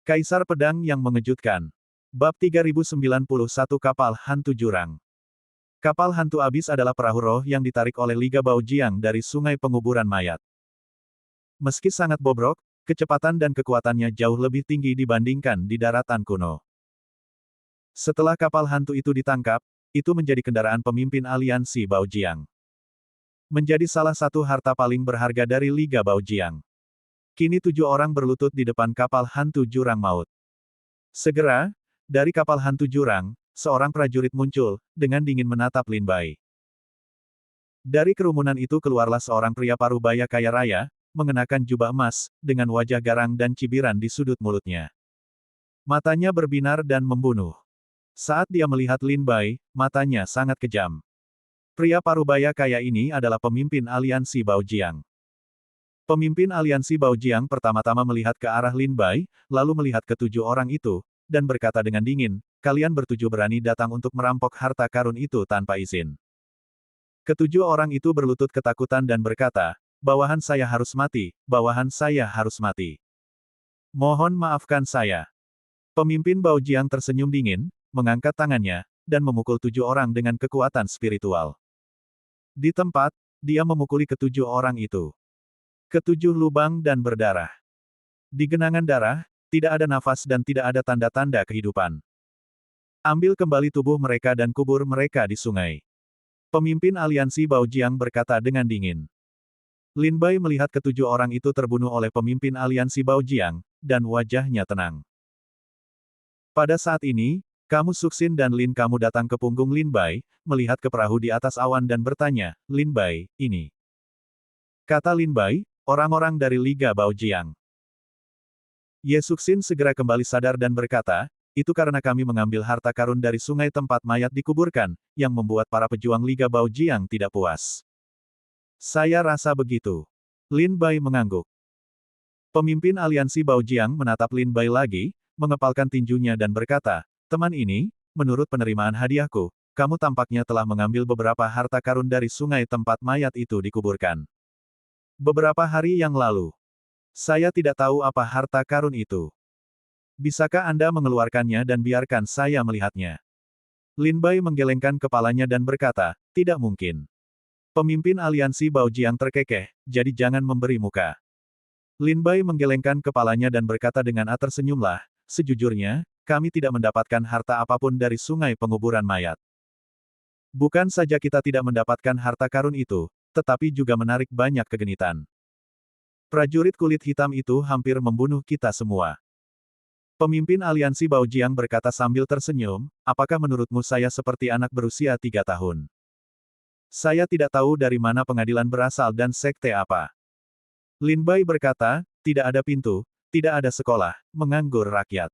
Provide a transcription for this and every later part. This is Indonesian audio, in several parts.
Kaisar Pedang yang Mengejutkan. Bab 3091 Kapal Hantu Jurang. Kapal Hantu Abis adalah perahu roh yang ditarik oleh Liga Baojiang dari sungai penguburan mayat. Meski sangat bobrok, kecepatan dan kekuatannya jauh lebih tinggi dibandingkan di daratan kuno. Setelah kapal hantu itu ditangkap, itu menjadi kendaraan pemimpin aliansi Baojiang. Menjadi salah satu harta paling berharga dari Liga Baojiang. Kini 7 orang berlutut di depan kapal hantu jurang maut. Segera, dari kapal hantu jurang, seorang prajurit muncul, dengan dingin menatap Lin Bai. Dari kerumunan itu keluarlah seorang pria parubaya kaya raya, mengenakan jubah emas, dengan wajah garang dan cibiran di sudut mulutnya. Matanya berbinar dan membunuh. Saat dia melihat Lin Bai, matanya sangat kejam. Pria parubaya kaya ini adalah pemimpin aliansi Baojiang. Pemimpin aliansi Baojiang pertama-tama melihat ke arah Lin Bai, lalu melihat ketujuh orang itu, dan berkata dengan dingin, "Kalian bertujuh berani datang untuk merampok harta karun itu tanpa izin." Ketujuh orang itu berlutut ketakutan dan berkata, "Bawahan saya harus mati, bawahan saya harus mati. Mohon maafkan saya." Pemimpin Baojiang tersenyum dingin, mengangkat tangannya, dan memukul 7 orang dengan kekuatan spiritual. Di tempat, dia memukuli ketujuh orang itu. Ketujuh lubang dan berdarah. Di genangan darah, tidak ada nafas dan tidak ada tanda-tanda kehidupan. Ambil kembali tubuh mereka dan kubur mereka di sungai. Pemimpin aliansi Baojiang berkata dengan dingin. Lin Bai melihat ketujuh orang itu terbunuh oleh pemimpin aliansi Baojiang, dan wajahnya tenang. Pada saat ini, kamu Suxin dan Lin kamu datang ke punggung Lin Bai, melihat ke perahu di atas awan dan bertanya, "Lin Bai, ini." Kata Lin Bai, "Orang-orang dari Liga Baojiang." Ye Suxin segera kembali sadar dan berkata, "Itu karena kami mengambil harta karun dari sungai tempat mayat dikuburkan, yang membuat para pejuang Liga Baojiang tidak puas." "Saya rasa begitu." Lin Bai mengangguk. Pemimpin aliansi Baojiang menatap Lin Bai lagi, mengepalkan tinjunya dan berkata, "Teman ini, menurut penerimaan hadiahku, kamu tampaknya telah mengambil beberapa harta karun dari sungai tempat mayat itu dikuburkan. Beberapa hari yang lalu. Saya tidak tahu apa harta karun itu. Bisakah Anda mengeluarkannya dan biarkan saya melihatnya?" Lin Bai menggelengkan kepalanya dan berkata, "Tidak mungkin." Pemimpin aliansi Baojiang terkekeh, jadi jangan memberi muka. Lin Bai menggelengkan kepalanya dan berkata dengan tersenyumlah, "Sejujurnya, kami tidak mendapatkan harta apapun dari sungai penguburan mayat. Bukan saja kita tidak mendapatkan harta karun itu, tetapi juga menarik banyak kegenitan. Prajurit kulit hitam itu hampir membunuh kita semua." Pemimpin aliansi Baojiang berkata sambil tersenyum, "Apakah menurutmu saya seperti anak berusia 3 tahun? Saya tidak tahu dari mana pengadilan berasal dan sekte apa." Lin Bai berkata, "Tidak ada pintu, tidak ada sekolah, menganggur rakyat."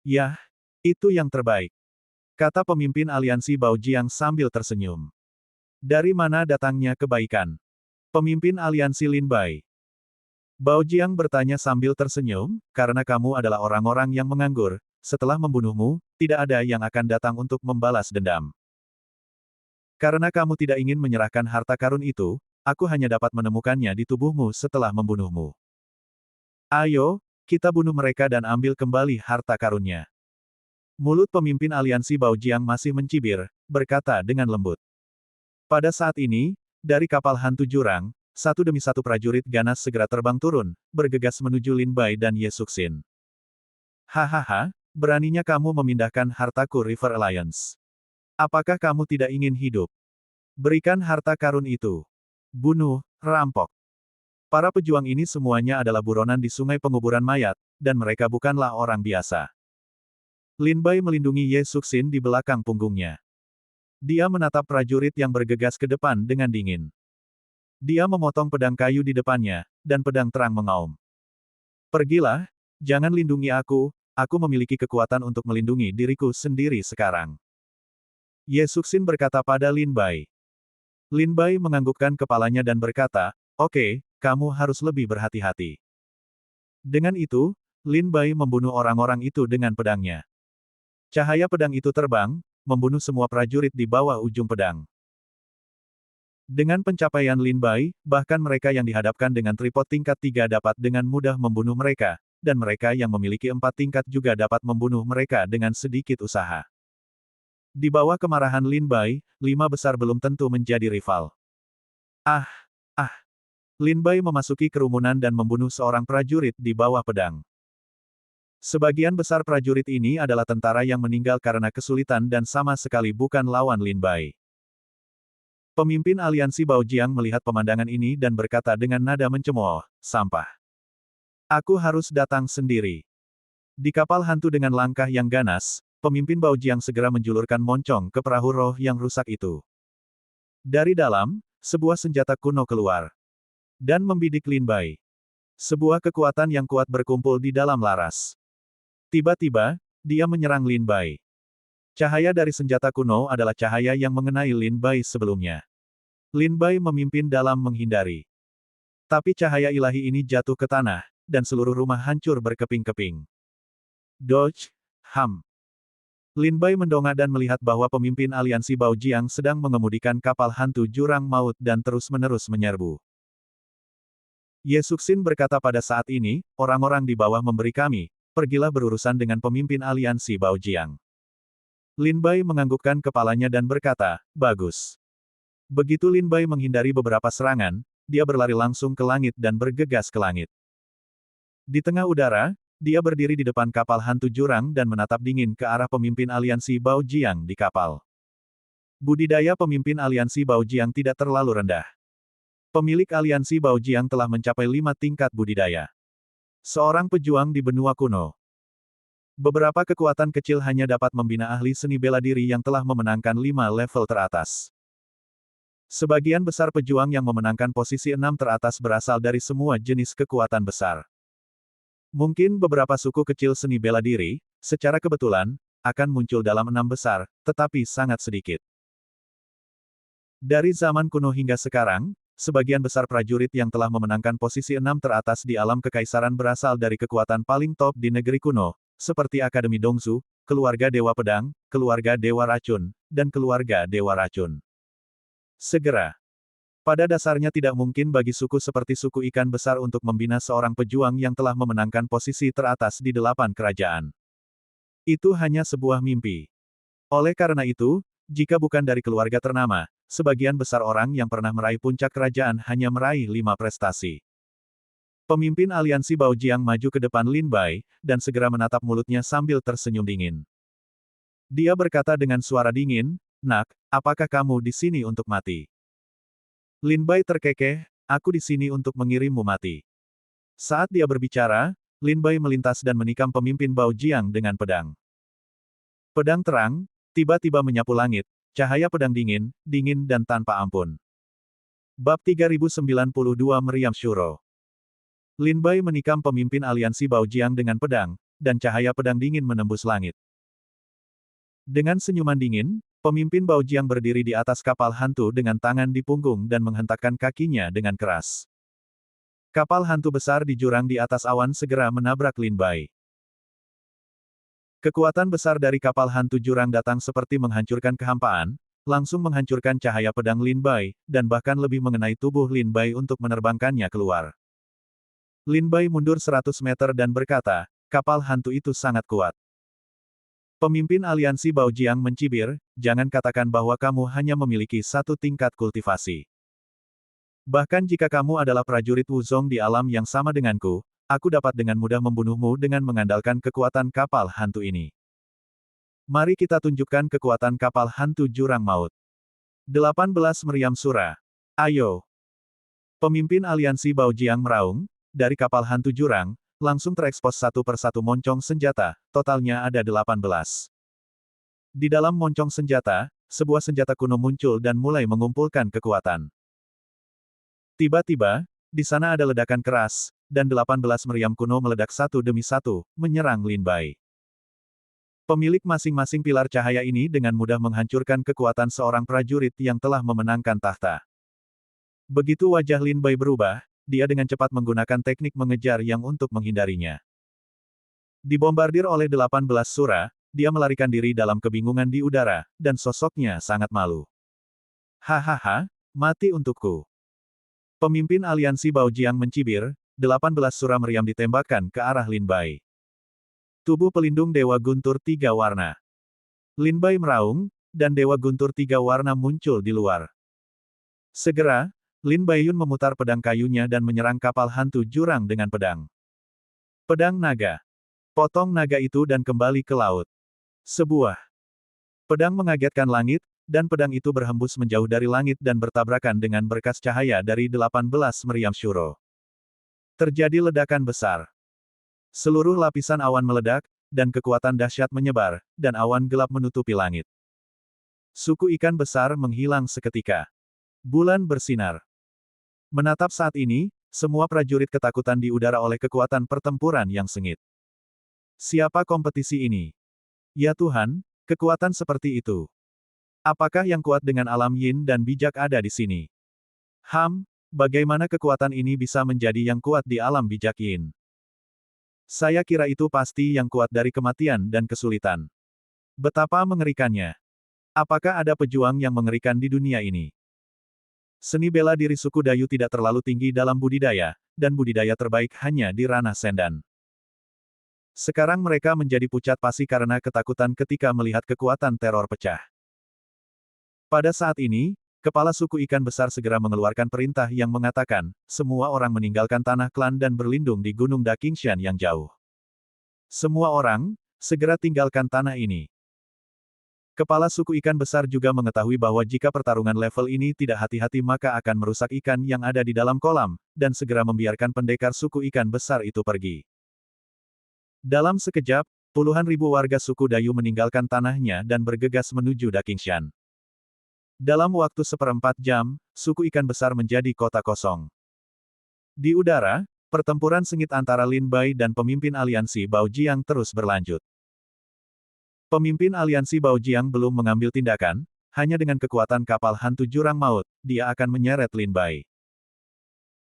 "Yah, itu yang terbaik," kata pemimpin aliansi Baojiang sambil tersenyum. "Dari mana datangnya kebaikan?" Pemimpin aliansi Lin Bai. Baojiang bertanya sambil tersenyum, "Karena kamu adalah orang-orang yang menganggur, setelah membunuhmu, tidak ada yang akan datang untuk membalas dendam. Karena kamu tidak ingin menyerahkan harta karun itu, aku hanya dapat menemukannya di tubuhmu setelah membunuhmu. Ayo, kita bunuh mereka dan ambil kembali harta karunnya." Mulut pemimpin aliansi Baojiang masih mencibir, berkata dengan lembut. Pada saat ini, dari kapal hantu jurang, satu demi satu prajurit ganas segera terbang turun, bergegas menuju Lin Bai dan Ye Suxin. "Hahaha, beraninya kamu memindahkan hartaku River Alliance. Apakah kamu tidak ingin hidup? Berikan harta karun itu. Bunuh, rampok." Para pejuang ini semuanya adalah buronan di sungai penguburan mayat, dan mereka bukanlah orang biasa. Lin Bai melindungi Ye Suxin di belakang punggungnya. Dia menatap prajurit yang bergegas ke depan dengan dingin. Dia memotong pedang kayu di depannya, dan pedang terang mengaum. "Pergilah, jangan lindungi aku memiliki kekuatan untuk melindungi diriku sendiri sekarang." Ye Suxin berkata pada Lin Bai. Lin Bai menganggukkan kepalanya dan berkata, "Oke, kamu harus lebih berhati-hati." Dengan itu, Lin Bai membunuh orang-orang itu dengan pedangnya. Cahaya pedang itu terbang, membunuh semua prajurit di bawah ujung pedang. Dengan pencapaian Lin Bai, bahkan mereka yang dihadapkan dengan tripod tingkat 3 dapat dengan mudah membunuh mereka, dan mereka yang memiliki 4 tingkat juga dapat membunuh mereka dengan sedikit usaha. Di bawah kemarahan Lin Bai, 5 besar belum tentu menjadi rival. Ah! Ah! Lin Bai memasuki kerumunan dan membunuh seorang prajurit di bawah pedang. Sebagian besar prajurit ini adalah tentara yang meninggal karena kesulitan dan sama sekali bukan lawan Lin Bai. Pemimpin aliansi Baojiang melihat pemandangan ini dan berkata dengan nada mencemooh, "Sampah. Aku harus datang sendiri." Di kapal hantu dengan langkah yang ganas, pemimpin Baojiang segera menjulurkan moncong ke perahu roh yang rusak itu. Dari dalam, sebuah senjata kuno keluar dan membidik Lin Bai. Sebuah kekuatan yang kuat berkumpul di dalam laras. Tiba-tiba, dia menyerang Lin Bai. Cahaya dari senjata kuno adalah cahaya yang mengenai Lin Bai sebelumnya. Lin Bai memimpin dalam menghindari. Tapi cahaya ilahi ini jatuh ke tanah, dan seluruh rumah hancur berkeping-keping. Dodge, Ham. Lin Bai mendongak dan melihat bahwa pemimpin aliansi Baojiang sedang mengemudikan kapal hantu jurang maut dan terus-menerus menyerbu. Ye Suxin berkata pada saat ini, orang-orang di bawah memberi kami, pergilah berurusan dengan pemimpin aliansi Baojiang. Lin Bai menganggukkan kepalanya dan berkata, bagus. Begitu Lin Bai menghindari beberapa serangan, dia berlari langsung ke langit dan bergegas ke langit. Di tengah udara, dia berdiri di depan kapal hantu jurang dan menatap dingin ke arah pemimpin aliansi Baojiang di kapal. Budidaya pemimpin aliansi Baojiang tidak terlalu rendah. Pemilik aliansi Baojiang telah mencapai 5 tingkat budidaya. Seorang pejuang di benua kuno. Beberapa kekuatan kecil hanya dapat membina ahli seni bela diri yang telah memenangkan 5 level teratas. Sebagian besar pejuang yang memenangkan posisi 6 teratas berasal dari semua jenis kekuatan besar. Mungkin beberapa suku kecil seni bela diri, secara kebetulan, akan muncul dalam 6 besar, tetapi sangat sedikit. Dari zaman kuno hingga sekarang, sebagian besar prajurit yang telah memenangkan posisi 6 teratas di alam kekaisaran berasal dari kekuatan paling top di negeri kuno, seperti Akademi Dongzu, keluarga Dewa Pedang, keluarga Dewa Racun, dan keluarga Dewa Racun. Segera. Pada dasarnya tidak mungkin bagi suku seperti suku ikan besar untuk membina seorang pejuang yang telah memenangkan posisi teratas di 8 kerajaan. Itu hanya sebuah mimpi. Oleh karena itu, jika bukan dari keluarga ternama, sebagian besar orang yang pernah meraih puncak kerajaan hanya meraih 5 prestasi. Pemimpin aliansi Baojiang maju ke depan Lin Bai, dan segera menatap mulutnya sambil tersenyum dingin. Dia berkata dengan suara dingin, "Nak, apakah kamu di sini untuk mati?" Lin Bai terkekeh, "Aku di sini untuk mengirimmu mati." Saat dia berbicara, Lin Bai melintas dan menikam pemimpin Baojiang dengan pedang. Pedang terang, tiba-tiba menyapu langit, cahaya pedang dingin, dingin dan tanpa ampun. Bab 3092 Meriam Shuro. Lin Bai menikam pemimpin aliansi Baojiang dengan pedang, dan cahaya pedang dingin menembus langit. Dengan senyuman dingin, pemimpin Baojiang berdiri di atas kapal hantu dengan tangan di punggung dan menghentakkan kakinya dengan keras. Kapal hantu besar di jurang di atas awan segera menabrak Lin Bai. Kekuatan besar dari kapal hantu jurang datang seperti menghancurkan kehampaan, langsung menghancurkan cahaya pedang Lin Bai, dan bahkan lebih mengenai tubuh Lin Bai untuk menerbangkannya keluar. Lin Bai mundur 100 meter dan berkata, kapal hantu itu sangat kuat. Pemimpin aliansi Baojiang mencibir, jangan katakan bahwa kamu hanya memiliki 1 tingkat kultivasi. Bahkan jika kamu adalah prajurit Wuzong di alam yang sama denganku, aku dapat dengan mudah membunuhmu dengan mengandalkan kekuatan kapal hantu ini. Mari kita tunjukkan kekuatan kapal hantu jurang maut. 18 Meriam Sura. Ayo. Pemimpin aliansi Baojiang meraung, dari kapal hantu jurang, langsung terekspos satu persatu moncong senjata, totalnya ada 18. Di dalam moncong senjata, sebuah senjata kuno muncul dan mulai mengumpulkan kekuatan. Tiba-tiba, di sana ada ledakan keras, dan 18 meriam kuno meledak satu demi satu, menyerang Lin Bai. Pemilik masing-masing pilar cahaya ini dengan mudah menghancurkan kekuatan seorang prajurit yang telah memenangkan tahta. Begitu wajah Lin Bai berubah, dia dengan cepat menggunakan teknik mengejar yang untuk menghindarinya. Dibombardir oleh 18 sura, dia melarikan diri dalam kebingungan di udara, dan sosoknya sangat malu. Hahaha, mati untukku. Pemimpin aliansi Baojiang mencibir, 18 sura meriam ditembakkan ke arah Lin Bai. Tubuh pelindung Dewa Guntur Tiga Warna. Lin Bai meraung, dan Dewa Guntur Tiga Warna muncul di luar. Segera, Lin Baiyun memutar pedang kayunya dan menyerang kapal hantu jurang dengan pedang. Pedang naga. Potong naga itu dan kembali ke laut. Sebuah pedang mengagetkan langit, dan pedang itu berhembus menjauh dari langit dan bertabrakan dengan berkas cahaya dari 18 meriam syuro. Terjadi ledakan besar. Seluruh lapisan awan meledak, dan kekuatan dahsyat menyebar, dan awan gelap menutupi langit. Suku ikan besar menghilang seketika. Bulan bersinar. Menatap saat ini, semua prajurit ketakutan di udara oleh kekuatan pertempuran yang sengit. Siapa kompetisi ini? Ya Tuhan, kekuatan seperti itu. Apakah yang kuat dengan alam yin dan bijak ada di sini? Bagaimana kekuatan ini bisa menjadi yang kuat di alam bijak yin? Saya kira itu pasti yang kuat dari kematian dan kesulitan. Betapa mengerikannya. Apakah ada pejuang yang mengerikan di dunia ini? Seni bela diri suku Dayu tidak terlalu tinggi dalam budidaya, dan budidaya terbaik hanya di ranah Sendan. Sekarang mereka menjadi pucat pasi karena ketakutan ketika melihat kekuatan teror pecah. Pada saat ini, kepala suku ikan besar segera mengeluarkan perintah yang mengatakan, semua orang meninggalkan tanah klan dan berlindung di Gunung Dakingshan yang jauh. Semua orang, segera tinggalkan tanah ini. Kepala suku ikan besar juga mengetahui bahwa jika pertarungan level ini tidak hati-hati maka akan merusak ikan yang ada di dalam kolam, dan segera membiarkan pendekar suku ikan besar itu pergi. Dalam sekejap, puluhan ribu warga suku Dayu meninggalkan tanahnya dan bergegas menuju Dakingshan. Dalam waktu 1/4 jam, suku ikan besar menjadi kota kosong. Di udara, pertempuran sengit antara Lin Bai dan pemimpin aliansi Baojiang terus berlanjut. Pemimpin aliansi Baojiang belum mengambil tindakan, hanya dengan kekuatan kapal hantu jurang maut, dia akan menyeret Lin Bai.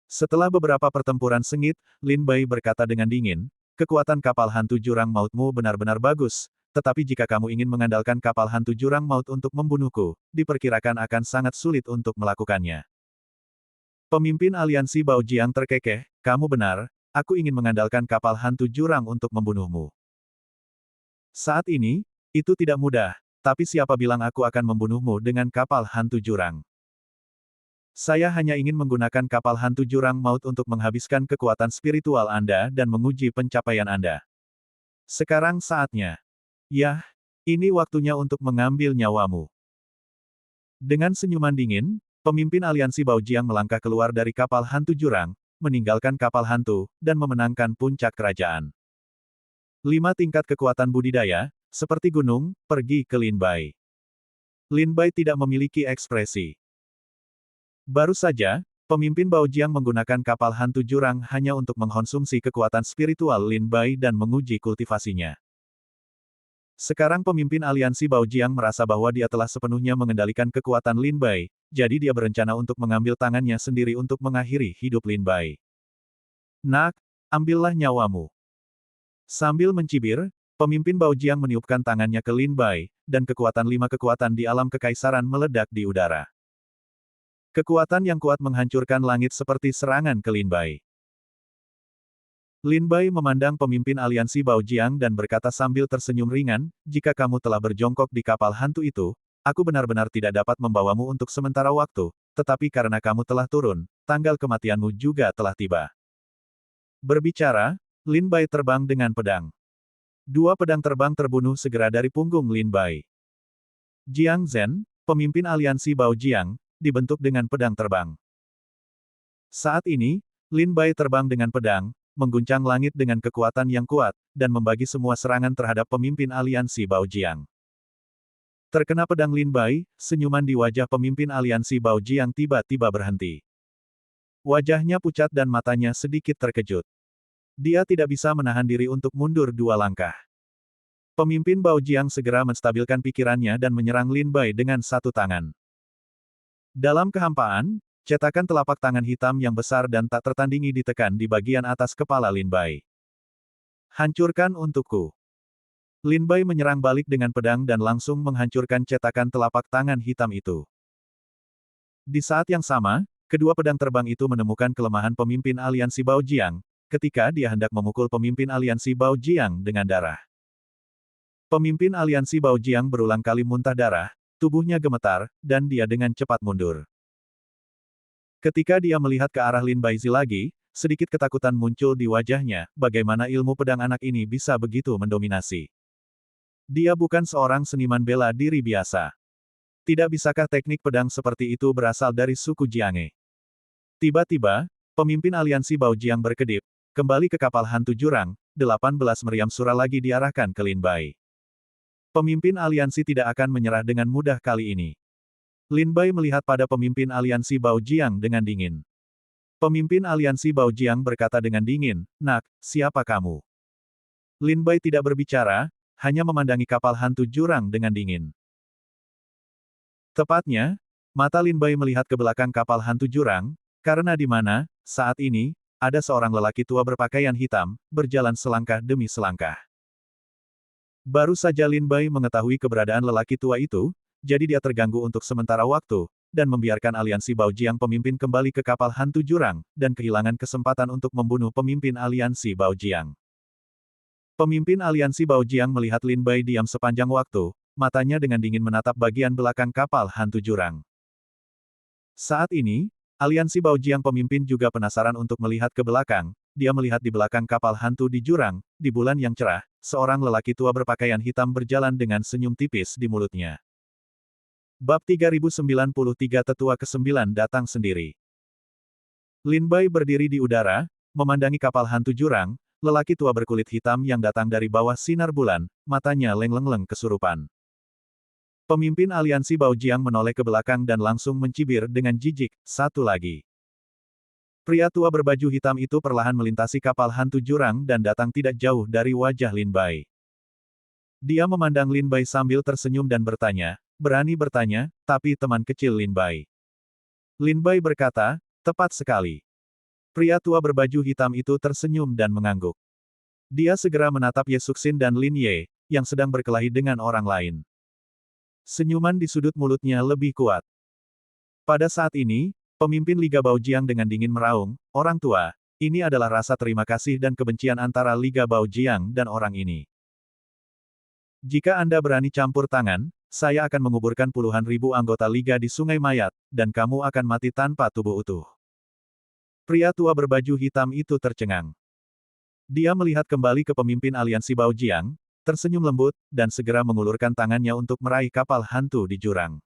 Setelah beberapa pertempuran sengit, Lin Bai berkata dengan dingin, kekuatan kapal hantu jurang mautmu benar-benar bagus, tetapi jika kamu ingin mengandalkan kapal hantu jurang maut untuk membunuhku, diperkirakan akan sangat sulit untuk melakukannya. Pemimpin aliansi Baojiang terkekeh, kamu benar, aku ingin mengandalkan kapal hantu jurang untuk membunuhmu. Saat ini, itu tidak mudah, tapi siapa bilang aku akan membunuhmu dengan kapal hantu jurang? Saya hanya ingin menggunakan kapal hantu jurang maut untuk menghabiskan kekuatan spiritual Anda dan menguji pencapaian Anda. Sekarang saatnya. Yah, ini waktunya untuk mengambil nyawamu. Dengan senyuman dingin, pemimpin aliansi Baojiang melangkah keluar dari kapal hantu jurang, meninggalkan kapal hantu, dan memenangkan puncak kerajaan. 5 tingkat kekuatan budidaya, seperti gunung, pergi ke Lin Bai. Lin Bai tidak memiliki ekspresi. Baru saja, pemimpin Baojiang menggunakan kapal hantu jurang hanya untuk mengkonsumsi kekuatan spiritual Lin Bai dan menguji kultivasinya. Sekarang pemimpin aliansi Baojiang merasa bahwa dia telah sepenuhnya mengendalikan kekuatan Lin Bai, jadi dia berencana untuk mengambil tangannya sendiri untuk mengakhiri hidup Lin Bai. Nak, ambillah nyawamu. Sambil mencibir, pemimpin Baojiang meniupkan tangannya ke Lin Bai, dan kekuatan 5 kekuatan di alam kekaisaran meledak di udara. Kekuatan yang kuat menghancurkan langit seperti serangan ke Lin Bai. Lin Bai memandang pemimpin aliansi Baojiang dan berkata sambil tersenyum ringan, jika kamu telah berjongkok di kapal hantu itu, aku benar-benar tidak dapat membawamu untuk sementara waktu, tetapi karena kamu telah turun, tanggal kematianmu juga telah tiba. Berbicara, Lin Bai terbang dengan pedang. 2 pedang terbang terbunuh segera dari punggung Lin Bai. Jiang Zhen, pemimpin aliansi Baojiang, dibentuk dengan pedang terbang. Saat ini, Lin Bai terbang dengan pedang, mengguncang langit dengan kekuatan yang kuat, dan membagi semua serangan terhadap pemimpin aliansi Baojiang. Terkena pedang Lin Bai, senyuman di wajah pemimpin aliansi Baojiang tiba-tiba berhenti. Wajahnya pucat dan matanya sedikit terkejut. Dia tidak bisa menahan diri untuk mundur 2 langkah. Pemimpin Baojiang segera menstabilkan pikirannya dan menyerang Lin Bai dengan 1 tangan. Dalam kehampaan, cetakan telapak tangan hitam yang besar dan tak tertandingi ditekan di bagian atas kepala Lin Bai. Hancurkan untukku. Lin Bai menyerang balik dengan pedang dan langsung menghancurkan cetakan telapak tangan hitam itu. Di saat yang sama, Kedua pedang terbang itu menemukan kelemahan pemimpin aliansi Baojiang, ketika dia hendak memukul pemimpin aliansi Baojiang dengan darah. Pemimpin aliansi Baojiang berulang kali muntah darah, tubuhnya gemetar, dan dia dengan cepat mundur. Ketika dia melihat ke arah Lin Baizi lagi, sedikit ketakutan muncul di wajahnya, bagaimana ilmu pedang anak ini bisa begitu mendominasi. Dia bukan seorang seniman bela diri biasa. Tidak bisakah teknik pedang seperti itu berasal dari suku Jianghe? Tiba-tiba, pemimpin aliansi Baojiang berkedip, kembali ke kapal hantu jurang, 18 meriam surah lagi diarahkan ke Lin Bai. Pemimpin aliansi tidak akan menyerah dengan mudah kali ini. Lin Bai melihat pada pemimpin aliansi Baojiang dengan dingin. Pemimpin aliansi Baojiang berkata dengan dingin, "Nak, siapa kamu?" Lin Bai tidak berbicara, hanya memandangi kapal hantu jurang dengan dingin. Tepatnya, mata Lin Bai melihat ke belakang kapal hantu jurang, karena di mana, saat ini, ada seorang lelaki tua berpakaian hitam, berjalan selangkah demi selangkah. Baru saja Lin Bai mengetahui keberadaan lelaki tua itu, jadi dia terganggu untuk sementara waktu, dan membiarkan aliansi Baojiang pemimpin kembali ke kapal hantu jurang, dan kehilangan kesempatan untuk membunuh pemimpin aliansi Baojiang. Pemimpin aliansi Baojiang melihat Lin Bai diam sepanjang waktu, matanya dengan dingin menatap bagian belakang kapal hantu jurang. Saat ini, aliansi Baojiang pemimpin juga penasaran untuk melihat ke belakang. Dia melihat di belakang kapal hantu di jurang, di bulan yang cerah, seorang lelaki tua berpakaian hitam berjalan dengan senyum tipis di mulutnya. Bab 3093 Tetua ke-9 datang sendiri. Lin Bai berdiri di udara, memandangi kapal hantu jurang, lelaki tua berkulit hitam yang datang dari bawah sinar bulan, matanya lengleng-leng kesurupan. Pemimpin aliansi Baojiang menoleh ke belakang dan langsung mencibir dengan jijik, "Satu lagi." Pria tua berbaju hitam itu perlahan melintasi kapal hantu jurang dan datang tidak jauh dari wajah Lin Bai. Dia memandang Lin Bai sambil tersenyum dan bertanya, berani bertanya, tapi teman kecil Lin Bai. Lin Bai berkata, "Tepat sekali." Pria tua berbaju hitam itu tersenyum dan mengangguk. Dia segera menatap Ye Suxin dan Lin Ye, yang sedang berkelahi dengan orang lain. Senyuman di sudut mulutnya lebih kuat. Pada saat ini, pemimpin Liga Baojiang dengan dingin meraung, "Orang tua, ini adalah rasa terima kasih dan kebencian antara Liga Baojiang dan orang ini. Jika Anda berani campur tangan, saya akan menguburkan puluhan ribu anggota Liga di Sungai Mayat, dan kamu akan mati tanpa tubuh utuh." Pria tua berbaju hitam itu tercengang. Dia melihat kembali ke pemimpin aliansi Baojiang, tersenyum lembut, dan segera mengulurkan tangannya untuk meraih kapal hantu di jurang.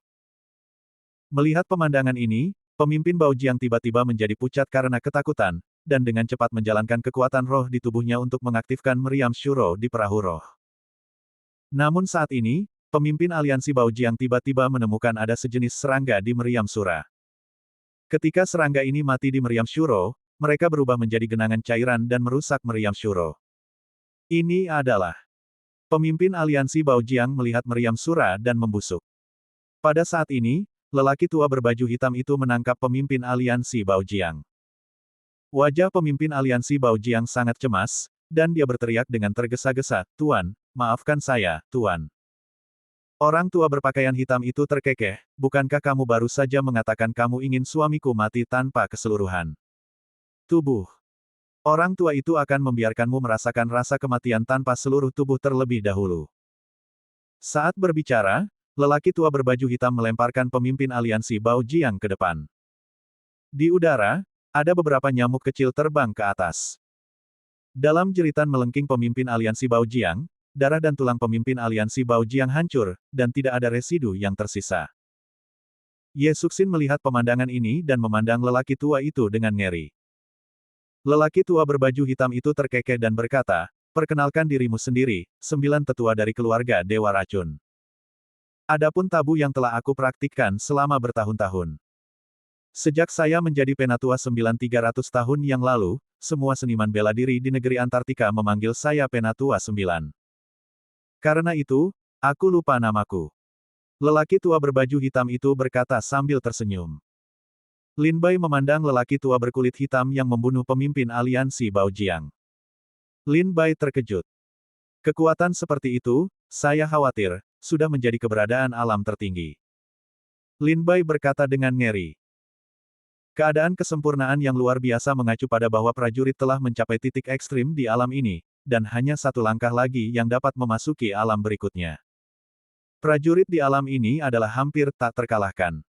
Melihat pemandangan ini, pemimpin Baojiang tiba-tiba menjadi pucat karena ketakutan, dan dengan cepat menjalankan kekuatan roh di tubuhnya untuk mengaktifkan meriam Shuro di perahu roh. Namun saat ini, pemimpin aliansi Baojiang tiba-tiba menemukan ada sejenis serangga di meriam Shura. Ketika serangga ini mati di meriam Shuro, mereka berubah menjadi genangan cairan dan merusak meriam Shuro. Ini adalah pemimpin aliansi Baojiang melihat meriam Shura dan membusuk. Pada saat ini, lelaki tua berbaju hitam itu menangkap pemimpin aliansi Baojiang. Wajah pemimpin aliansi Baojiang sangat cemas, dan dia berteriak dengan tergesa-gesa, "Tuan, maafkan saya, Tuan." Orang tua berpakaian hitam itu terkekeh, "Bukankah kamu baru saja mengatakan kamu ingin suamiku mati tanpa keseluruhan? Tubuh. Orang tua itu akan membiarkanmu merasakan rasa kematian tanpa seluruh tubuh terlebih dahulu." Saat berbicara, lelaki tua berbaju hitam melemparkan pemimpin aliansi Baojiang ke depan. Di udara, ada beberapa nyamuk kecil terbang ke atas. Dalam jeritan melengking pemimpin aliansi Baojiang, darah dan tulang pemimpin aliansi Baojiang hancur, dan tidak ada residu yang tersisa. Ye Suxin melihat pemandangan ini dan memandang lelaki tua itu dengan ngeri. Lelaki tua berbaju hitam itu terkekeh dan berkata, "Perkenalkan dirimu sendiri, 9 tetua dari keluarga Dewa Racun. Adapun tabu yang telah aku praktikkan selama bertahun-tahun. Sejak saya menjadi penatua 9.300 tahun yang lalu, semua seniman bela diri di negeri Antartika memanggil saya penatua 9. Karena itu, aku lupa namaku." Lelaki tua berbaju hitam itu berkata sambil tersenyum. Lin Bai memandang lelaki tua berkulit hitam yang membunuh pemimpin aliansi Baojiang. Lin Bai terkejut. Kekuatan seperti itu, saya khawatir, sudah menjadi keberadaan alam tertinggi. Lin Bai berkata dengan ngeri. Keadaan kesempurnaan yang luar biasa mengacu pada bahwa prajurit telah mencapai titik ekstrim di alam ini, dan hanya satu langkah lagi yang dapat memasuki alam berikutnya. Prajurit di alam ini adalah hampir tak terkalahkan.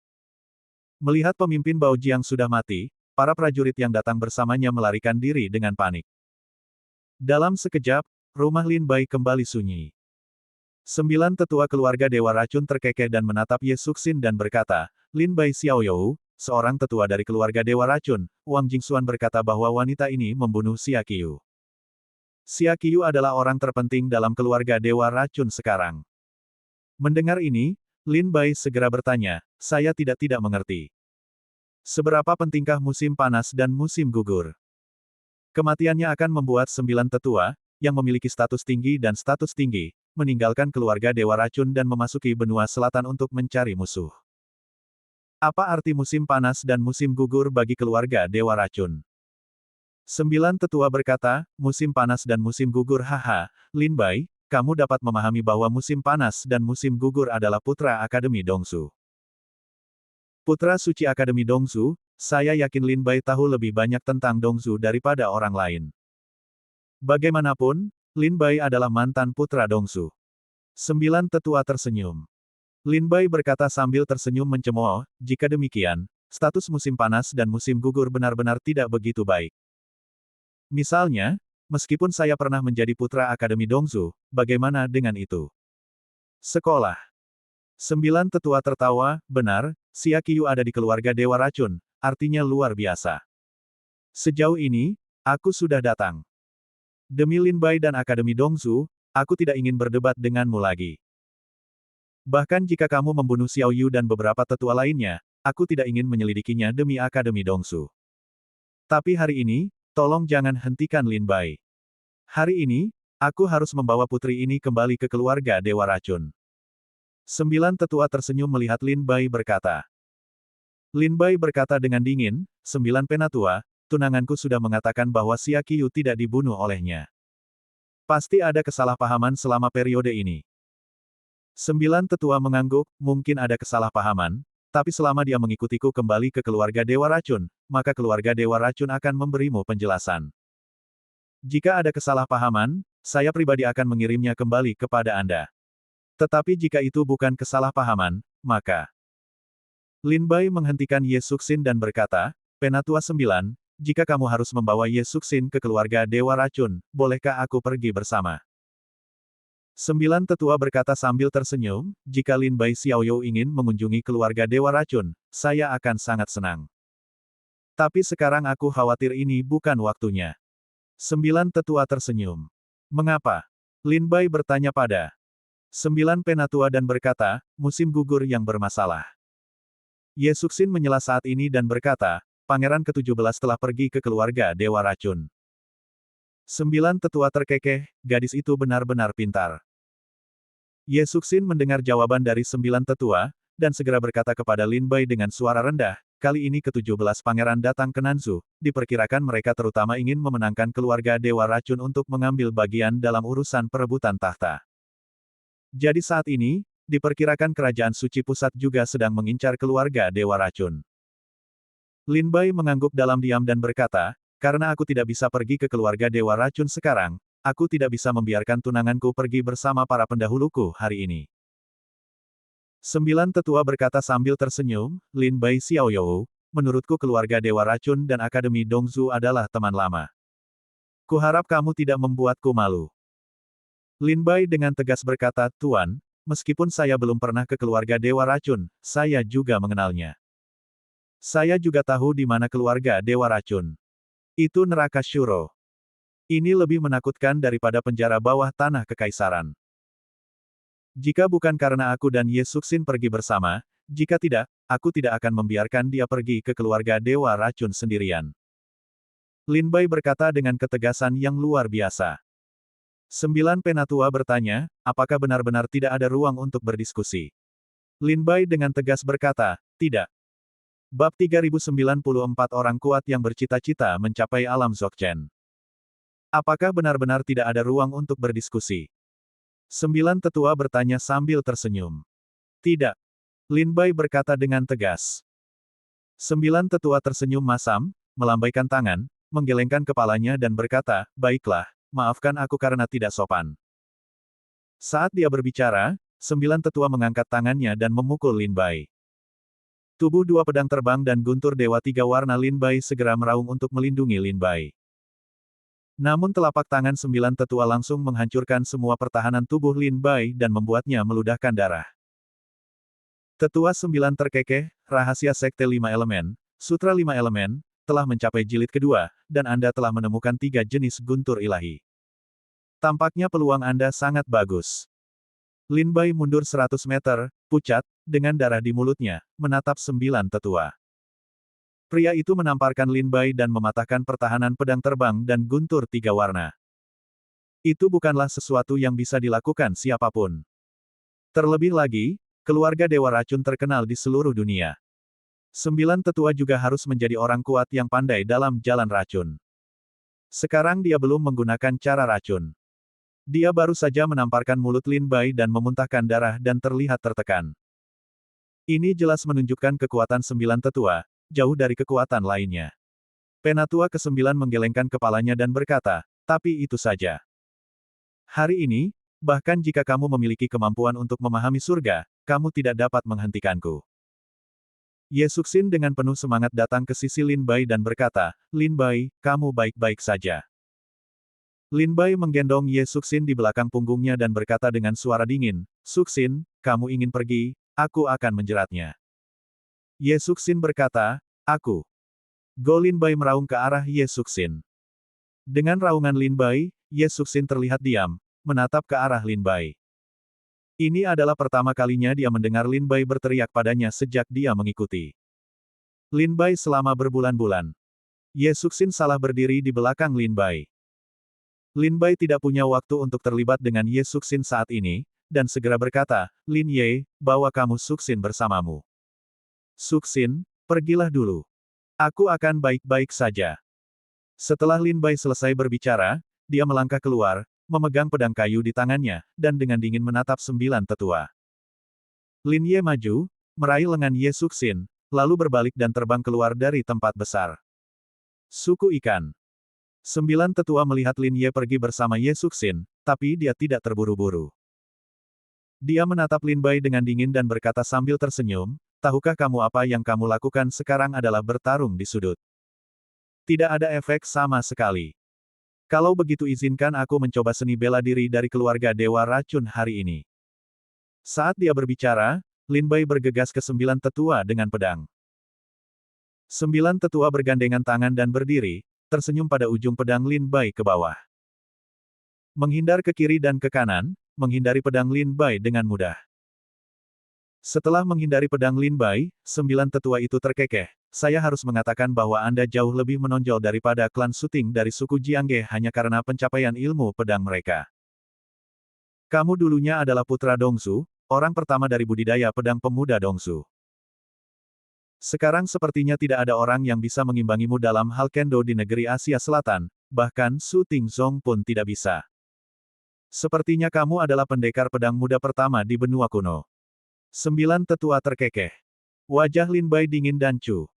Melihat pemimpin Baojiang sudah mati, para prajurit yang datang bersamanya melarikan diri dengan panik. Dalam sekejap, rumah Lin Bai kembali sunyi. 9 tetua keluarga Dewa Racun terkekeh dan menatap Ye Suxin dan berkata, Lin Bai Xiaoyou, seorang tetua dari keluarga Dewa Racun, Wang Jingxuan berkata bahwa wanita ini membunuh Xia Qiu. Xia Qiu adalah orang terpenting dalam keluarga Dewa Racun sekarang. Mendengar ini, Lin Bai segera bertanya, saya tidak mengerti. Seberapa pentingkah musim panas dan musim gugur? Kematiannya akan membuat 9 tetua, yang memiliki status tinggi dan status tinggi, meninggalkan keluarga Dewa Racun dan memasuki benua selatan untuk mencari musuh. Apa arti musim panas dan musim gugur bagi keluarga Dewa Racun? 9 tetua berkata, musim panas dan musim gugur haha, Lin Bai, kamu dapat memahami bahwa musim panas dan musim gugur adalah putra Akademi Dongsu. Putra suci Akademi Dongsu, saya yakin Lin Bai tahu lebih banyak tentang Dongsu daripada orang lain. Bagaimanapun, Lin Bai adalah mantan putra Dongsu. 9 tetua tersenyum. Lin Bai berkata sambil tersenyum mencemooh, jika demikian, status musim panas dan musim gugur benar-benar tidak begitu baik. Misalnya, meskipun saya pernah menjadi putra Akademi Dongsu, bagaimana dengan itu? Sekolah. 9 tetua tertawa, benar, Xia Qiu ada di keluarga Dewa Racun, artinya luar biasa. Sejauh ini, aku sudah datang. Demi Lin Bai dan Akademi Dongsu, aku tidak ingin berdebat denganmu lagi. Bahkan jika kamu membunuh Xiao Yu dan beberapa tetua lainnya, aku tidak ingin menyelidikinya demi Akademi Dongsu. Tapi hari ini, tolong jangan hentikan Lin Bai. Hari ini, aku harus membawa putri ini kembali ke keluarga Dewa Racun. 9 tetua tersenyum melihat Lin Bai berkata. Lin Bai berkata dengan dingin, 9 penatua, tunanganku sudah mengatakan bahwa Xia Qiu tidak dibunuh olehnya. Pasti ada kesalahpahaman selama periode ini. 9 tetua mengangguk, mungkin ada kesalahpahaman, tapi selama dia mengikutiku kembali ke keluarga Dewa Racun, maka keluarga Dewa Racun akan memberimu penjelasan. Jika ada kesalahpahaman, saya pribadi akan mengirimnya kembali kepada Anda. Tetapi jika itu bukan kesalahpahaman, maka... Lin Bai menghentikan Ye Suxin dan berkata, Penatua 9, jika kamu harus membawa Ye Suxin ke keluarga Dewa Racun, bolehkah aku pergi bersama? 9 tetua berkata sambil tersenyum, jika Lin Bai Xiaoyou ingin mengunjungi keluarga Dewa Racun, saya akan sangat senang. Tapi sekarang aku khawatir ini bukan waktunya. 9 tetua tersenyum. Mengapa? Lin Bai bertanya pada 9 penatua dan berkata, musim gugur yang bermasalah. Ye Suxin menyela saat ini dan berkata, Pangeran ke-17 telah pergi ke keluarga Dewa Racun. 9 tetua terkekeh, gadis itu benar-benar pintar. Ye Suxin mendengar jawaban dari 9 tetua, dan segera berkata kepada Lin Bai dengan suara rendah, kali ini ke-17 pangeran datang ke Nanzu, diperkirakan mereka terutama ingin memenangkan keluarga Dewa Racun untuk mengambil bagian dalam urusan perebutan tahta. Jadi saat ini, diperkirakan kerajaan suci pusat juga sedang mengincar keluarga Dewa Racun. Lin Bai mengangguk dalam diam dan berkata, karena aku tidak bisa pergi ke keluarga Dewa Racun sekarang, aku tidak bisa membiarkan tunanganku pergi bersama para pendahuluku hari ini. 9 tetua berkata sambil tersenyum, Lin Bai Xiaoyou, menurutku keluarga Dewa Racun dan Akademi Dongzu adalah teman lama. Kuharap kamu tidak membuatku malu. Lin Bai dengan tegas berkata, Tuan, meskipun saya belum pernah ke keluarga Dewa Racun, saya juga mengenalnya. Saya juga tahu di mana keluarga Dewa Racun. Itu neraka Shuro. Ini lebih menakutkan daripada penjara bawah tanah kekaisaran. Jika bukan karena aku dan Ye Suxin pergi bersama, jika tidak, aku tidak akan membiarkan dia pergi ke keluarga Dewa Racun sendirian. Lin Bai berkata dengan ketegasan yang luar biasa. 9 penatua bertanya, apakah benar-benar tidak ada ruang untuk berdiskusi? Lin Bai dengan tegas berkata, tidak. Bab 3094 orang kuat yang bercita-cita mencapai alam Dzogchen. Apakah benar-benar tidak ada ruang untuk berdiskusi? 9 tetua bertanya sambil tersenyum. Tidak. Lin Bai berkata dengan tegas. 9 tetua tersenyum masam, melambaikan tangan, menggelengkan kepalanya dan berkata, baiklah, maafkan aku karena tidak sopan. Saat dia berbicara, 9 tetua mengangkat tangannya dan memukul Lin Bai. Tubuh 2 pedang terbang dan guntur dewa 3 warna Lin Bai segera meraung untuk melindungi Lin Bai. Namun telapak tangan 9 tetua langsung menghancurkan semua pertahanan tubuh Lin Bai dan membuatnya meludahkan darah. Tetua 9 terkekeh, rahasia sekte 5 elemen, sutra 5 elemen, telah mencapai jilid kedua, dan Anda telah menemukan 3 jenis guntur ilahi. Tampaknya peluang Anda sangat bagus. Lin Bai mundur 100 meter, pucat, dengan darah di mulutnya, menatap 9 tetua. Pria itu menamparkan Lin Bai dan mematahkan pertahanan pedang terbang dan guntur 3 warna. Itu bukanlah sesuatu yang bisa dilakukan siapapun. Terlebih lagi, keluarga Dewa Racun terkenal di seluruh dunia. 9 tetua juga harus menjadi orang kuat yang pandai dalam jalan racun. Sekarang dia belum menggunakan cara racun. Dia baru saja menamparkan mulut Lin Bai dan memuntahkan darah dan terlihat tertekan. Ini jelas menunjukkan kekuatan 9 tetua, jauh dari kekuatan lainnya. Penatua ke-9 menggelengkan kepalanya dan berkata, tapi itu saja. Hari ini, bahkan jika kamu memiliki kemampuan untuk memahami surga, kamu tidak dapat menghentikanku. Ye Suxin dengan penuh semangat datang ke sisi Lin Bai dan berkata, Lin Bai, kamu baik-baik saja. Lin Bai menggendong Ye Suxin di belakang punggungnya dan berkata dengan suara dingin, Suxin, kamu ingin pergi, aku akan menjeratnya. Ye Suxin berkata, aku. Go Lin Bai meraung ke arah Ye Suxin. Dengan raungan Lin Bai, Ye Suxin terlihat diam, menatap ke arah Lin Bai. Ini adalah pertama kalinya dia mendengar Lin Bai berteriak padanya sejak dia mengikuti Lin Bai selama berbulan-bulan. Ye Suxin salah berdiri di belakang Lin Bai. Lin Bai tidak punya waktu untuk terlibat dengan Ye Suxin saat ini, dan segera berkata, Lin Ye, bawa kamu Suxin bersamamu. Suxin, pergilah dulu. Aku akan baik-baik saja. Setelah Lin Bai selesai berbicara, dia melangkah keluar, memegang pedang kayu di tangannya, dan dengan dingin menatap 9 tetua. Lin Ye maju, meraih lengan Ye Suxin, lalu berbalik dan terbang keluar dari tempat besar. Suku ikan. 9 tetua melihat Lin Ye pergi bersama Ye Suxin, tapi dia tidak terburu-buru. Dia menatap Lin Bai dengan dingin dan berkata sambil tersenyum, tahukah kamu apa yang kamu lakukan sekarang adalah bertarung di sudut. Tidak ada efek sama sekali. Kalau begitu izinkan aku mencoba seni bela diri dari keluarga Dewa Racun hari ini. Saat dia berbicara, Lin Bai bergegas ke 9 tetua dengan pedang. 9 tetua bergandengan tangan dan berdiri, tersenyum pada ujung pedang Lin Bai ke bawah. Menghindar ke kiri dan ke kanan, menghindari pedang Lin Bai dengan mudah. Setelah menghindari pedang Lin Bai, 9 tetua itu terkekeh. Saya harus mengatakan bahwa Anda jauh lebih menonjol daripada klan Suting dari suku Jiangge hanya karena pencapaian ilmu pedang mereka. Kamu dulunya adalah putra Dongsu, orang pertama dari budidaya pedang pemuda Dongsu. Sekarang sepertinya tidak ada orang yang bisa mengimbangimu dalam hal kendo di negeri Asia Selatan, bahkan Su Tingzong pun tidak bisa. Sepertinya kamu adalah pendekar pedang muda pertama di benua kuno. 9 tetua terkekeh. Wajah Lin Bai dingin dan cu.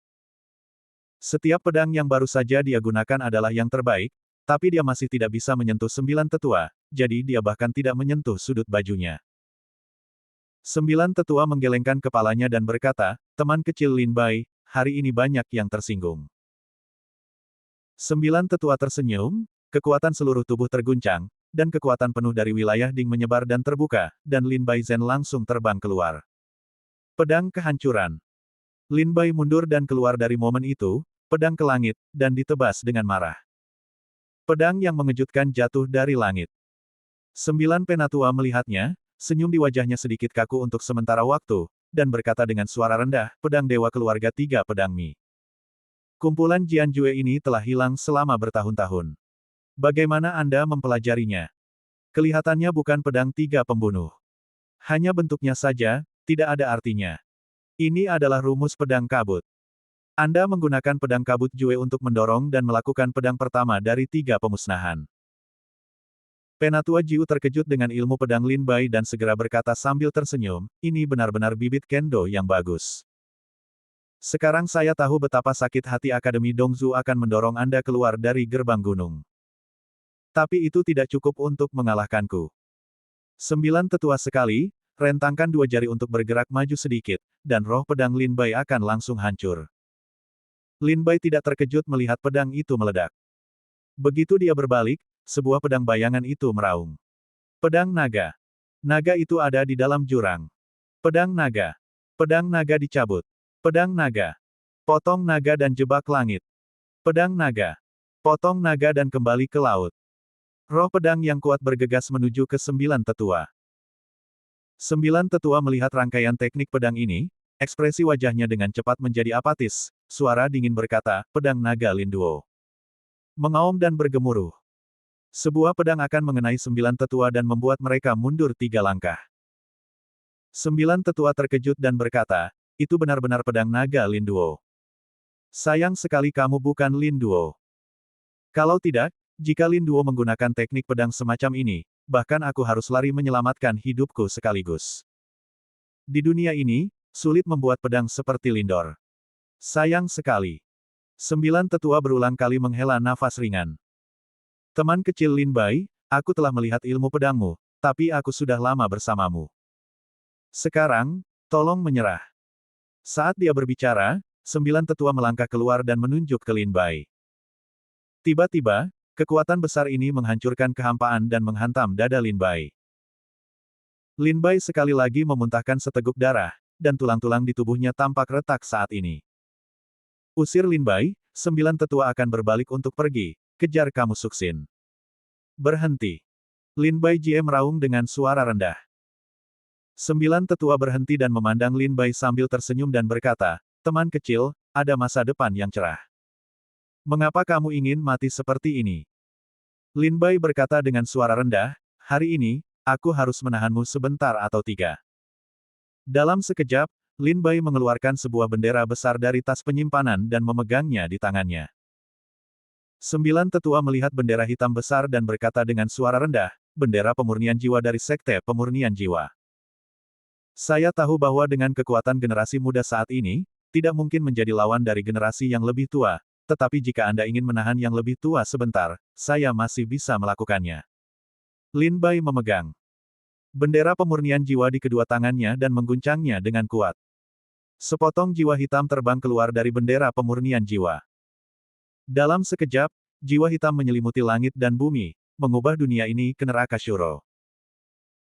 Setiap pedang yang baru saja dia gunakan adalah yang terbaik, tapi dia masih tidak bisa menyentuh 9 tetua, jadi dia bahkan tidak menyentuh sudut bajunya. 9 tetua menggelengkan kepalanya dan berkata, teman kecil Lin Bai, hari ini banyak yang tersinggung. 9 tetua tersenyum, kekuatan seluruh tubuh terguncang, dan kekuatan penuh dari wilayah Ding menyebar dan terbuka, dan Lin Bai Zhen langsung terbang keluar. Pedang kehancuran. Lin Bai mundur dan keluar dari momen itu, pedang ke langit, dan ditebas dengan marah. Pedang yang mengejutkan jatuh dari langit. 9 penatua melihatnya, senyum di wajahnya sedikit kaku untuk sementara waktu, dan berkata dengan suara rendah, pedang dewa keluarga 3 pedang Mi. Kumpulan Jianjue ini telah hilang selama bertahun-tahun. Bagaimana Anda mempelajarinya? Kelihatannya bukan pedang 3 pembunuh. Hanya bentuknya saja, tidak ada artinya. Ini adalah rumus pedang kabut. Anda menggunakan pedang kabut Jue untuk mendorong dan melakukan pedang pertama dari 3 pemusnahan. Penatua Jiu terkejut dengan ilmu pedang Lin Bai dan segera berkata sambil tersenyum, ini benar-benar bibit kendo yang bagus. Sekarang saya tahu betapa sakit hati Akademi Dongzu akan mendorong Anda keluar dari gerbang gunung. Tapi itu tidak cukup untuk mengalahkanku. 9 tetua sekali, rentangkan 2 jari untuk bergerak maju sedikit, dan roh pedang Lin Bai akan langsung hancur. Lin Bai tidak terkejut melihat pedang itu meledak. Begitu dia berbalik, sebuah pedang bayangan itu meraung. Pedang naga. Naga itu ada di dalam jurang. Pedang naga. Pedang naga dicabut. Pedang naga. Potong naga dan jebak langit. Pedang naga. Potong naga dan kembali ke laut. Roh pedang yang kuat bergegas menuju ke 9 tetua. 9 tetua melihat rangkaian teknik pedang ini, ekspresi wajahnya dengan cepat menjadi apatis, suara dingin berkata, pedang naga Linduo. Mengaum dan bergemuruh. Sebuah pedang akan mengenai 9 tetua dan membuat mereka mundur 3 langkah. 9 tetua terkejut dan berkata, itu benar-benar pedang naga Linduo. Sayang sekali kamu bukan Linduo. Kalau tidak, jika Linduo menggunakan teknik pedang semacam ini, bahkan aku harus lari menyelamatkan hidupku sekaligus. Di dunia ini, sulit membuat pedang seperti Lindor. Sayang sekali. 9 tetua berulang kali menghela nafas ringan. Teman kecil Lin Bai, aku telah melihat ilmu pedangmu, tapi aku sudah lama bersamamu. Sekarang, tolong menyerah. Saat dia berbicara, 9 tetua melangkah keluar dan menunjuk ke Lin Bai. Tiba-tiba, kekuatan besar ini menghancurkan kehampaan dan menghantam dada Lin Bai. Lin Bai sekali lagi memuntahkan seteguk darah, dan tulang-tulang di tubuhnya tampak retak saat ini. Usir Lin Bai, 9 tetua akan berbalik untuk pergi, kejar kamu Suksin. Berhenti. Lin Bai Jie meraung dengan suara rendah. 9 tetua berhenti dan memandang Lin Bai sambil tersenyum dan berkata, teman kecil, ada masa depan yang cerah. Mengapa kamu ingin mati seperti ini? Lin Bai berkata dengan suara rendah, hari ini, aku harus menahanmu sebentar atau 3. Dalam sekejap, Lin Bai mengeluarkan sebuah bendera besar dari tas penyimpanan dan memegangnya di tangannya. 9 tetua melihat bendera hitam besar dan berkata dengan suara rendah, bendera pemurnian jiwa dari Sekte Pemurnian Jiwa. Saya tahu bahwa dengan kekuatan generasi muda saat ini, tidak mungkin menjadi lawan dari generasi yang lebih tua, tetapi jika Anda ingin menahan yang lebih tua sebentar, saya masih bisa melakukannya. Lin Bai memegang bendera pemurnian jiwa di kedua tangannya dan mengguncangnya dengan kuat. Sepotong jiwa hitam terbang keluar dari bendera pemurnian jiwa. Dalam sekejap, jiwa hitam menyelimuti langit dan bumi, mengubah dunia ini ke neraka Shuro.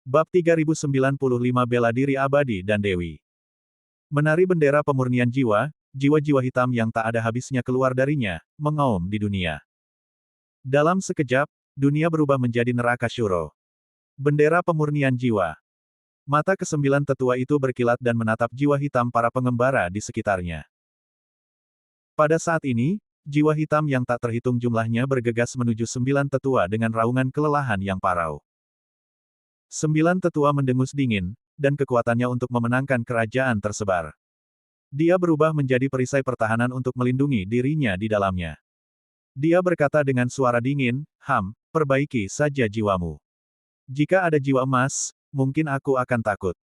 Bab 3095 Bela Diri Abadi dan Dewi. Menari bendera pemurnian jiwa, jiwa-jiwa hitam yang tak ada habisnya keluar darinya, mengaum di dunia. Dalam sekejap, dunia berubah menjadi neraka Shuro. Bendera pemurnian jiwa. Mata ke-9 tetua itu berkilat dan menatap jiwa hitam para pengembara di sekitarnya. Pada saat ini, jiwa hitam yang tak terhitung jumlahnya bergegas menuju 9 tetua dengan raungan kelelahan yang parau. 9 tetua mendengus dingin, dan kekuatannya untuk memenangkan kerajaan tersebar. Dia berubah menjadi perisai pertahanan untuk melindungi dirinya di dalamnya. Dia berkata dengan suara dingin, perbaiki saja jiwamu. Jika ada jiwa emas, mungkin aku akan takut.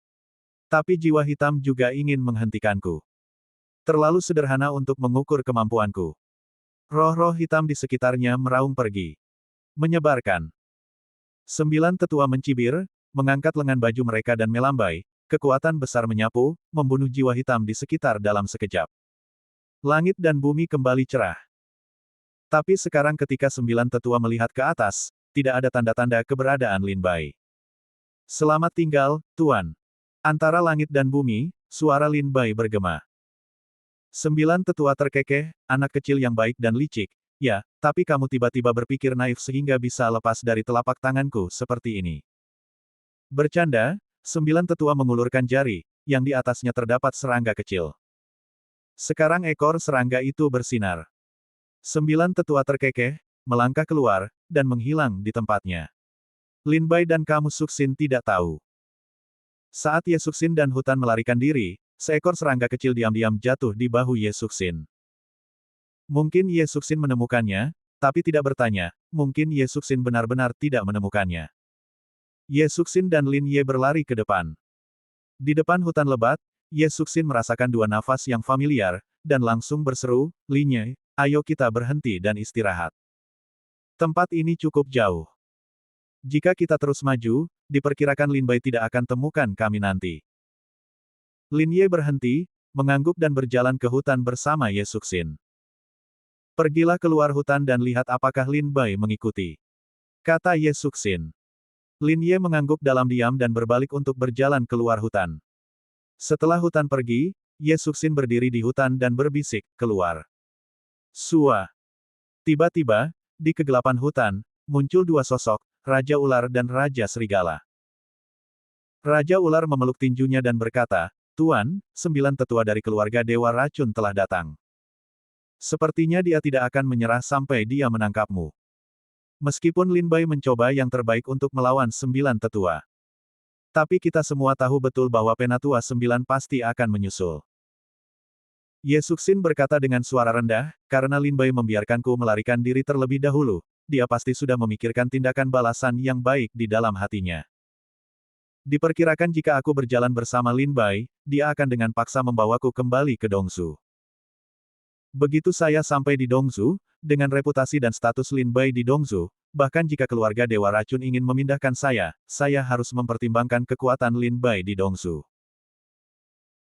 Tapi jiwa hitam juga ingin menghentikanku. Terlalu sederhana untuk mengukur kemampuanku. Roh-roh hitam di sekitarnya meraung pergi. Menyebarkan. 9 tetua mencibir, mengangkat lengan baju mereka dan melambai, kekuatan besar menyapu, membunuh jiwa hitam di sekitar dalam sekejap. Langit dan bumi kembali cerah. Tapi sekarang ketika 9 tetua melihat ke atas, tidak ada tanda-tanda keberadaan Lin Bai. Selamat tinggal, Tuan. Antara langit dan bumi, suara Lin Bai bergema. 9 tetua terkekeh, anak kecil yang baik dan licik, ya, tapi kamu tiba-tiba berpikir naif sehingga bisa lepas dari telapak tanganku seperti ini. Bercanda, 9 tetua mengulurkan jari, yang di atasnya terdapat serangga kecil. Sekarang ekor serangga itu bersinar. 9 tetua terkekeh, melangkah keluar, dan menghilang di tempatnya. Lin Bai dan kamu Suksin tidak tahu. Saat Ye Suksin dan Hutan melarikan diri, seekor serangga kecil diam-diam jatuh di bahu Ye Suksin. Mungkin Ye Suksin menemukannya, tapi tidak bertanya, mungkin Ye Suksin benar-benar tidak menemukannya. Ye Suksin dan Lin Ye berlari ke depan. Di depan hutan lebat, Ye Suksin merasakan dua nafas yang familiar, dan langsung berseru, "Linye, ayo kita berhenti dan istirahat. Tempat ini cukup jauh. Jika kita terus maju, diperkirakan Lin Bai tidak akan temukan kami nanti." Lin Ye berhenti, mengangguk dan berjalan ke hutan bersama Ye Suxin. "Pergilah keluar hutan dan lihat apakah Lin Bai mengikuti," kata Ye Suxin. Lin Ye mengangguk dalam diam dan berbalik untuk berjalan keluar hutan. Setelah hutan pergi, Ye Suxin berdiri di hutan dan berbisik, "Keluar." Sua. Tiba-tiba, di kegelapan hutan, muncul dua sosok, Raja Ular dan Raja Serigala. Raja Ular memeluk tinjunya dan berkata, "Tuan, 9 tetua dari keluarga Dewa Racun telah datang. Sepertinya dia tidak akan menyerah sampai dia menangkapmu." Meskipun Lin Bai mencoba yang terbaik untuk melawan 9 tetua. Tapi kita semua tahu betul bahwa Penatua 9 pasti akan menyusul. Ye Suxin berkata dengan suara rendah, "Karena Lin Bai membiarkanku melarikan diri terlebih dahulu, dia pasti sudah memikirkan tindakan balasan yang baik di dalam hatinya. Diperkirakan jika aku berjalan bersama Lin Bai, dia akan dengan paksa membawaku kembali ke Dongsu. Begitu saya sampai di Dongsu, dengan reputasi dan status Lin Bai di Dongsu, bahkan jika keluarga Dewa Racun ingin memindahkan saya harus mempertimbangkan kekuatan Lin Bai di Dongsu."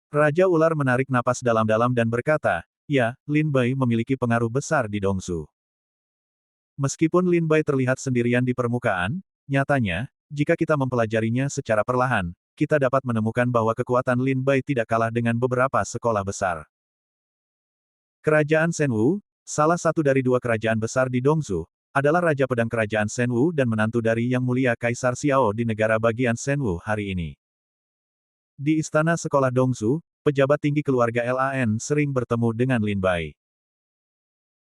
Raja Ular menarik napas dalam-dalam dan berkata, "Ya, Lin Bai memiliki pengaruh besar di Dongsu. Meskipun Lin Bai terlihat sendirian di permukaan, nyatanya, jika kita mempelajarinya secara perlahan, kita dapat menemukan bahwa kekuatan Lin Bai tidak kalah dengan beberapa sekolah besar." Kerajaan Shenwu, salah satu dari dua kerajaan besar di Dongsu, adalah Raja Pedang Kerajaan Shenwu dan menantu dari Yang Mulia Kaisar Xiao di negara bagian Shenwu hari ini. Di Istana Sekolah Dongsu, pejabat tinggi keluarga Lan sering bertemu dengan Lin Bai.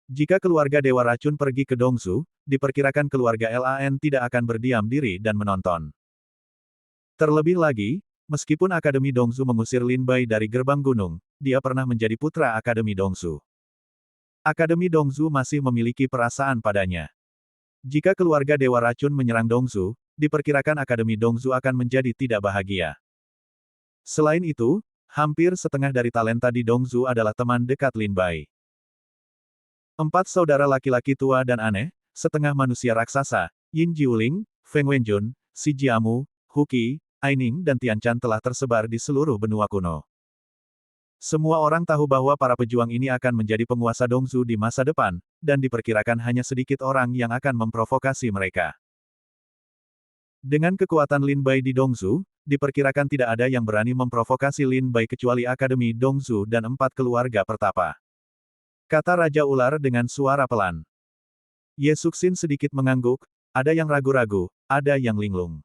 Jika keluarga Dewa Racun pergi ke Dongsu, diperkirakan keluarga Lan tidak akan berdiam diri dan menonton. Terlebih lagi, meskipun Akademi Dongsu mengusir Lin Bai dari gerbang gunung, dia pernah menjadi putra Akademi Dongsu. Akademi Dongsu masih memiliki perasaan padanya. Jika keluarga Dewa Racun menyerang Dongsu, diperkirakan Akademi Dongsu akan menjadi tidak bahagia. Selain itu, hampir setengah dari talenta di Dongsu adalah teman dekat Lin Bai. 4 saudara laki-laki tua dan aneh, setengah manusia raksasa, Yin Jiuling, Feng Wenjun, Si Jiamu, Hu Qi, Aining dan Tian Chan telah tersebar di seluruh benua kuno. Semua orang tahu bahwa para pejuang ini akan menjadi penguasa Dongsu di masa depan, dan diperkirakan hanya sedikit orang yang akan memprovokasi mereka. Dengan kekuatan Lin Bai di Dongsu, diperkirakan tidak ada yang berani memprovokasi Lin Bai kecuali Akademi Dongsu dan 4 keluarga pertapa. Kata Raja Ular dengan suara pelan. Ye Suxin sedikit mengangguk, ada yang ragu-ragu, ada yang linglung.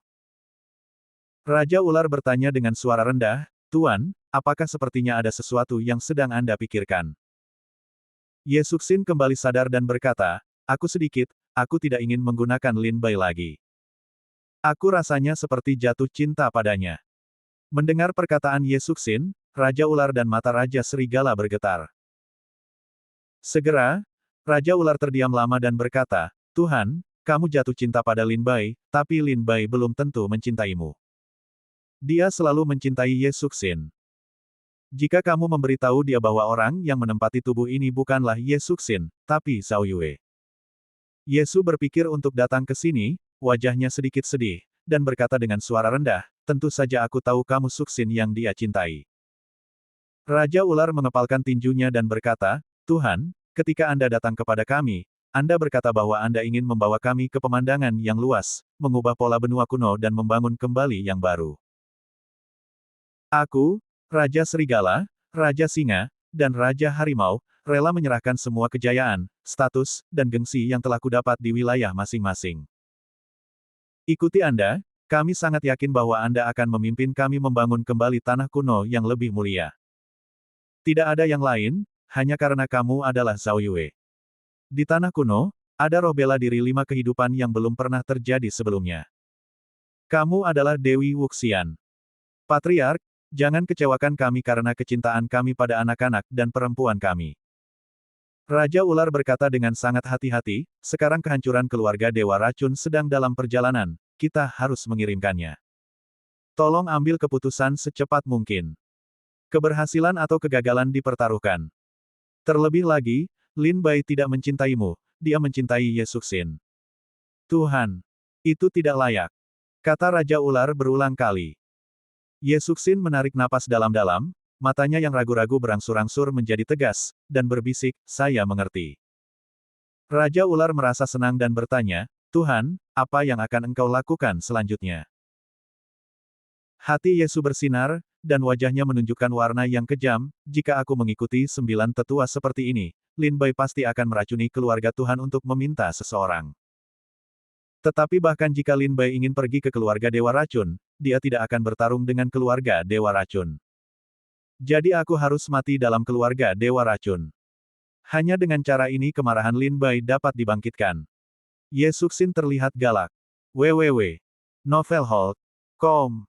Raja Ular bertanya dengan suara rendah, "Tuan, apakah sepertinya ada sesuatu yang sedang Anda pikirkan?" Ye Suxin kembali sadar dan berkata, aku tidak ingin menggunakan Lin Bai lagi. Aku rasanya seperti jatuh cinta padanya." Mendengar perkataan Ye Suxin, Raja Ular dan mata Raja Serigala bergetar. Segera, Raja Ular terdiam lama dan berkata, "Tuhan, kamu jatuh cinta pada Lin Bai, tapi Lin Bai belum tentu mencintaimu. Dia selalu mencintai Ye Suxin. Jika kamu memberitahu dia bahwa orang yang menempati tubuh ini bukanlah Ye Suxin, tapi Zhao Yue." Yesu berpikir untuk datang ke sini, wajahnya sedikit sedih, dan berkata dengan suara rendah, "Tentu saja aku tahu kamu Suxin yang dia cintai." Raja Ular mengepalkan tinjunya dan berkata, "Tuhan, ketika Anda datang kepada kami, Anda berkata bahwa Anda ingin membawa kami ke pemandangan yang luas, mengubah pola benua kuno dan membangun kembali yang baru. Aku, Raja Serigala, Raja Singa, dan Raja Harimau, rela menyerahkan semua kejayaan, status, dan gengsi yang telah kudapat di wilayah masing-masing. Ikuti Anda, kami sangat yakin bahwa Anda akan memimpin kami membangun kembali tanah kuno yang lebih mulia. Tidak ada yang lain, hanya karena kamu adalah Zhao Yue. Di tanah kuno, ada roh bela diri 5 kehidupan yang belum pernah terjadi sebelumnya. Kamu adalah Dewi Wuxian. Patriark, jangan kecewakan kami karena kecintaan kami pada anak-anak dan perempuan kami." Raja Ular berkata dengan sangat hati-hati, "Sekarang kehancuran keluarga Dewa Racun sedang dalam perjalanan, kita harus mengirimkannya. Tolong ambil keputusan secepat mungkin. Keberhasilan atau kegagalan dipertaruhkan. Terlebih lagi, Lin Bai tidak mencintaimu, dia mencintai Ye Suxin. Tuhan, itu tidak layak, kata Raja Ular berulang kali. Ye Suxin menarik napas dalam-dalam, matanya yang ragu-ragu berangsur-angsur menjadi tegas, dan berbisik, saya mengerti. Raja Ular merasa senang dan bertanya, Tuhan, apa yang akan engkau lakukan selanjutnya? Hati Yesu bersinar, dan wajahnya menunjukkan warna yang kejam, jika aku mengikuti 9 tetua seperti ini, Lin Bai pasti akan meracuni keluarga Tuhan untuk meminta seseorang. Tetapi bahkan jika Lin Bai ingin pergi ke keluarga Dewa Racun, dia tidak akan bertarung dengan keluarga Dewa Racun. Jadi aku harus mati dalam keluarga Dewa Racun. Hanya dengan cara ini kemarahan Lin Bai dapat dibangkitkan. Ye Suxin terlihat galak. www.novelhold.com